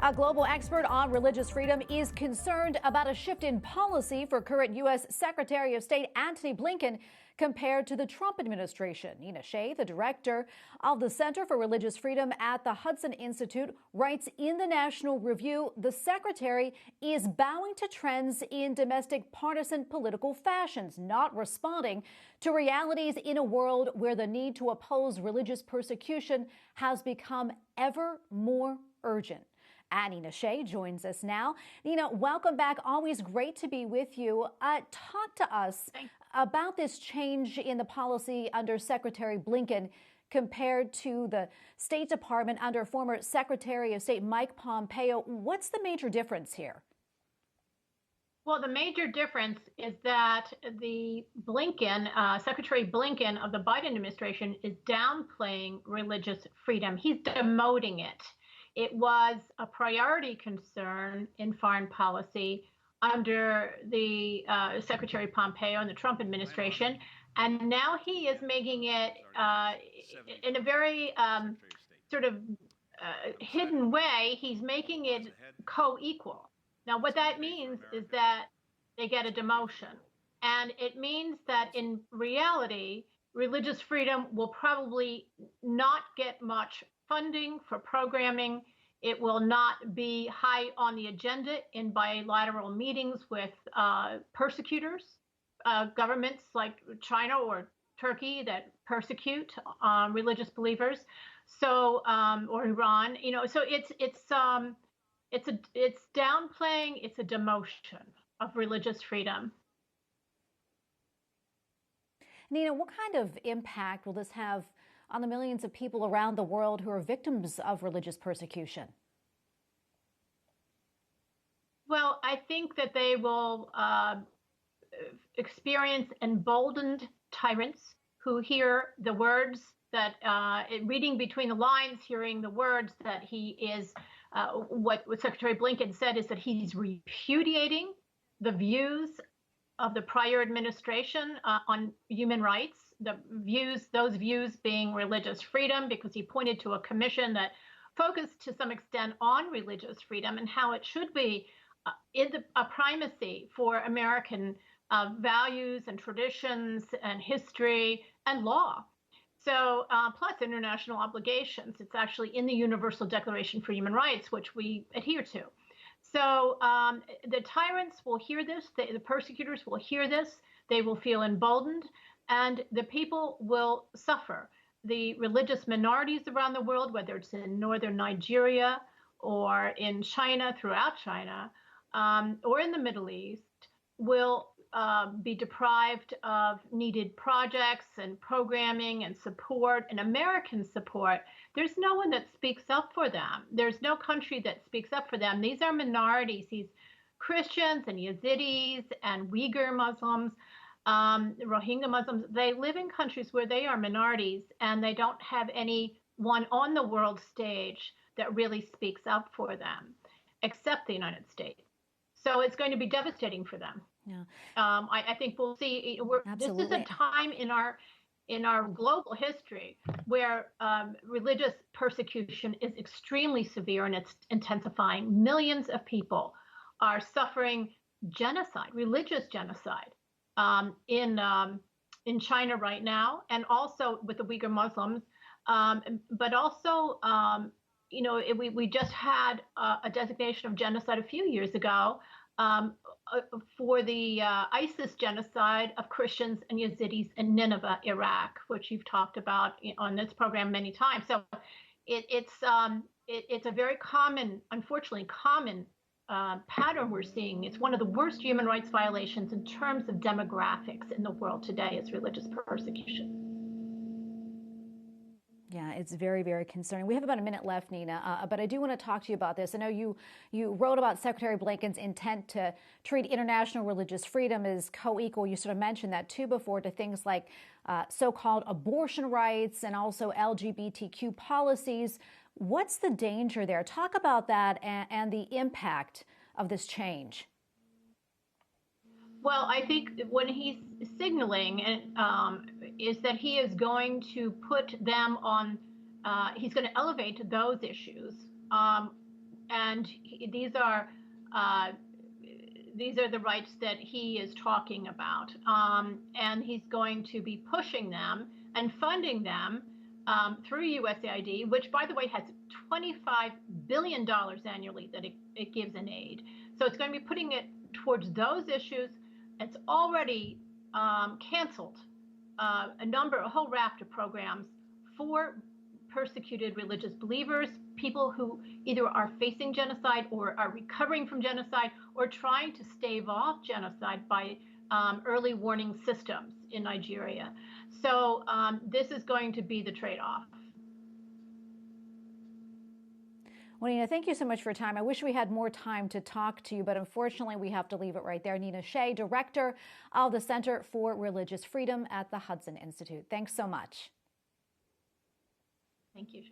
A global expert on religious freedom is concerned about a shift in policy for current U.S. Secretary of State Antony Blinken compared to the Trump administration. Shea, the director of the Center for Religious Freedom at the Hudson Institute, writes in the National Review, the secretary is bowing to trends in domestic partisan political fashions, not responding to realities in a world where the need to oppose religious persecution has become ever more urgent. And Shea joins us now. Nina, welcome back. Always great to be with you. Talk to us about this change in the policy under Secretary Blinken compared to the State Department under former Secretary of State Mike Pompeo. What's the major difference here? Well, the major difference is that the Secretary Blinken of the Biden administration is downplaying religious freedom. He's demoting it. It was a priority concern in foreign policy under the Secretary Pompeo and the Trump administration, and now he is making it in a very hidden way. He's making it co-equal. Now, what that means is that they get a demotion, and it means that in reality, religious freedom will probably not get much funding for programming. It will not be high on the agenda in bilateral meetings with persecutors, governments like China or Turkey that persecute religious believers. So, or Iran. So it's downplaying. It's a demotion of religious freedom. Nina, what kind of impact will this have on the millions of people around the world who are victims of religious persecution? Well, I think that they will experience emboldened tyrants who hear the words that, reading between the lines, hearing the words that he is, what Secretary Blinken said is that he's repudiating the views of the prior administration on human rights. Those views being religious freedom, because he pointed to a commission that focused to some extent on religious freedom and how it should be a primacy for American values and traditions and history and law. So plus international obligations. It's actually in the Universal Declaration for Human Rights, which we adhere to. So the tyrants will hear this, the persecutors will hear this, they will feel emboldened, and the people will suffer. The religious minorities around the world, whether it's in northern Nigeria or in China, throughout China, or in the Middle East, will be deprived of needed projects and programming and support and American support. There's no one that speaks up for them. There's no country that speaks up for them. These are minorities, these Christians and Yazidis and Uyghur Muslims, Rohingya Muslims. They live in countries where they are minorities, and they don't have anyone on the world stage that really speaks up for them, except the United States. So it's going to be devastating for them. Yeah. I think we'll see. This is a time in our global history where religious persecution is extremely severe, and it's intensifying. Millions of people are suffering genocide, religious genocide, in China right now, and also with the Uyghur Muslims. But also, we just had a designation of genocide a few years ago for the ISIS genocide of Christians and Yazidis in Nineveh, Iraq, which you've talked about on this program many times. So it's a very common, unfortunately common pattern we're seeing. It's one of the worst human rights violations in terms of demographics in the world today is religious persecution. Yeah, it's very, very concerning. We have about a minute left, Nina, but I do want to talk to you about this. I know you wrote about Secretary Blinken's intent to treat international religious freedom as co-equal. You sort of mentioned that too before, to things like so-called abortion rights and also LGBTQ policies. What's the danger there? Talk about that and the impact of this change. Well, I think what he's signaling is that he is going to put them on, he's going to elevate those issues these are the rights that he is talking about, and he's going to be pushing them and funding them through USAID, which, by the way, has $25 billion annually that it gives in aid. So it's going to be putting it towards those issues. It's already canceled a whole raft of programs for persecuted religious believers, people who either are facing genocide or are recovering from genocide or trying to stave off genocide by early warning systems in Nigeria. So this is going to be the trade-off. Well, Nina, thank you so much for your time. I wish we had more time to talk to you, but unfortunately, we have to leave it right there. Nina Shea, director of the Center for Religious Freedom at the Hudson Institute. Thanks so much. Thank you.